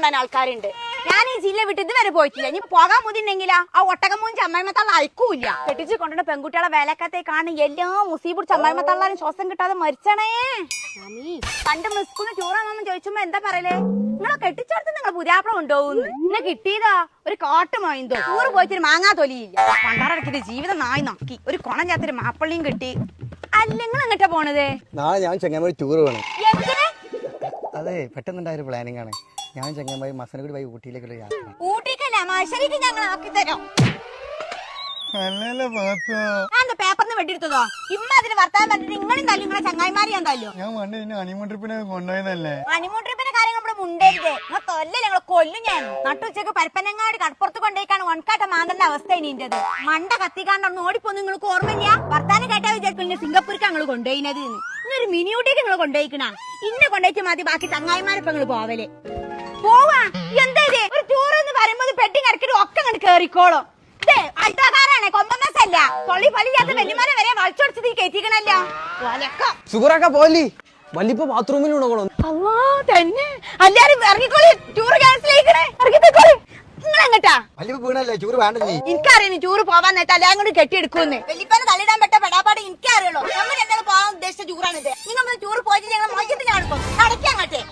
കൊണ്ടുവന്ന ആൾക്കാരുണ്ട്. ഞാൻ ഈ ജില്ല വിട്ട് ഇതുവരെ പോയിട്ടില്ല. ഇനി പോകാൻ മുതിണ്ടെങ്കിലാ ആ ഒട്ടകമൂഞ്ച് അമ്മായിമത്തള്ള അയക്കൂല്ല. കെട്ടിച്ച് കൊണ്ടുവന്ന പെൺകുട്ടികളെ വേലക്കത്തെ കാണും എല്ലാ മുസീബുടിച്ച് അമ്മായിമത്തള്ളാരും ശ്വാസം കിട്ടാതെ മരിച്ചണേ. പണ്ട് സ്കൂളിൽ ടൂറാണെന്ന് ചോദിച്ചുമ്പോ എന്താ പറയലേ, നിങ്ങളെ കെട്ടിച്ചോടത്ത് നിങ്ങൾ പുരാപ്പളം കൊണ്ടുപോകുന്നു. എന്നെ കിട്ടിയതാ ഒരു കാട്ടുമോയിന്തോ. ടൂറ് പോയിട്ടൊരു മാങ്ങാ തൊലിയില്ല. പണ്ടാറടക്കിട്ട് ജീവിതം നായി നോക്കി ഒരു കുണം ചേർത്തൊരു മാപ്പള്ളിയും കിട്ടി. അല്ല നിങ്ങൾ എങ്ങട്ടാ പോണത്? നാളെ ഞാൻ ചെങ്ങന്മാർ ടൂർ വേണം. എന്തിന്? അതെ, പെട്ടെന്നുണ്ടായ ഒരു പ്ലാനിങ് ആണ്. ഞാൻ ചെങ്ങന്മാർ മസനഗുഡി പോയി ഊട്ടിയിലേക്കുള്ള യാത്ര. ഊട്ടിക്കല്ല, മത്സരിക്ക് ഞങ്ങൾ ആക്കി തരാം. പേപ്പറിന് വെട്ടിയെടുത്തതോ? ഇമ്മ അതിന് വർത്താനം പറഞ്ഞിട്ട് നിങ്ങളും തല്ലു, നിങ്ങളെ ചങ്ങായിമാരി ഞാൻ തല്ലോ. ഞാൻ പണ്ട് ഹണിമൂൺ ട്രിപ്പിനെ കൊണ്ടുപോയതല്ലേ. ഹണിമൂൺ ട്രിപ്പിന്റെ കാര്യം നമ്മള് മുണ്ടരുതേ. നിങ്ങൾ തൊല്ലേ ഞങ്ങൾ കൊല്ലും. ഞാൻ നട്ടുച്ചക്ക് പരപ്പനങ്ങാടി കടപ്പുറത്ത് കൊണ്ടേക്കാണ് ഒൺകാട്ട മാന്തന്റെ അവസ്ഥ ഇനിന്റത്. മണ്ട കത്തിക്കാണ്ടൊന്ന് ഓടിപ്പോ. നിങ്ങൾക്ക് ഓർമ്മയില്ല? വർത്താനം കേട്ടാ വിചാരിക്കില്ല സിംഗപ്പൂർക്ക് ഞങ്ങൾ കൊണ്ടുപോയിനത്. ഇന്നൊരു മിനി ഊട്ടിക്ക് നിങ്ങൾ കൊണ്ടുപോയിക്കണ. ഇന്നെ കൊണ്ടുപോയിട്ട് മതി ബാക്കി ചങ്ങായിമാരിപ്പോ നിങ്ങൾ പോവല്. പോവാ എന്താ ഒരു ടൂർ എന്ന് പറയുമ്പോൾ പെട്ടി കിടക്കിട്ട് ഒക്കെ അങ്ങോട്ട് കേറിക്കോളും. അൾട്ടാകാരാണ്, കൊമ്പമസല്ല. തൊള്ളി പലിയാത്ത വെല്ലുമാനെ വരെ വളച്ചൊടിച്ചത് ഈ കയറ്റിക്കണല്ലോ. സുഖറൊക്കെ പോലി വല്ലിപ്പോ ബാത്റൂമിലുണ്ടോ? അല്ലാ തന്നെ. എല്ലാരും ഇറങ്ങിക്കോളി, ടൂർ ക്യാൻസൽ ചെയ്യണേ. ഇറങ്ങിക്കോളി. നിങ്ങൾ എങ്ങട്ടാ? എനിക്കറിയാം ടൂർ പോവാൻ നേരത്തെ എല്ലാം കൂടി കെട്ടിയെടുക്കുമെന്ന്. വെല്ലിപ്പനെ തള്ളിടാൻ പറ്റ പെടാപ്പാട് എനിക്കറിയുള്ളൂ. നമ്മൾ രണ്ടാളും പോകാൻ ഉദ്ദേശിച്ച ടൂറാണിത്. നിങ്ങൾ ടൂർ പോയിട്ട് ഞങ്ങൾ മോചത്തിന് കാണുമ്പോ നടക്കാൻ അങ്ങട്ടെ.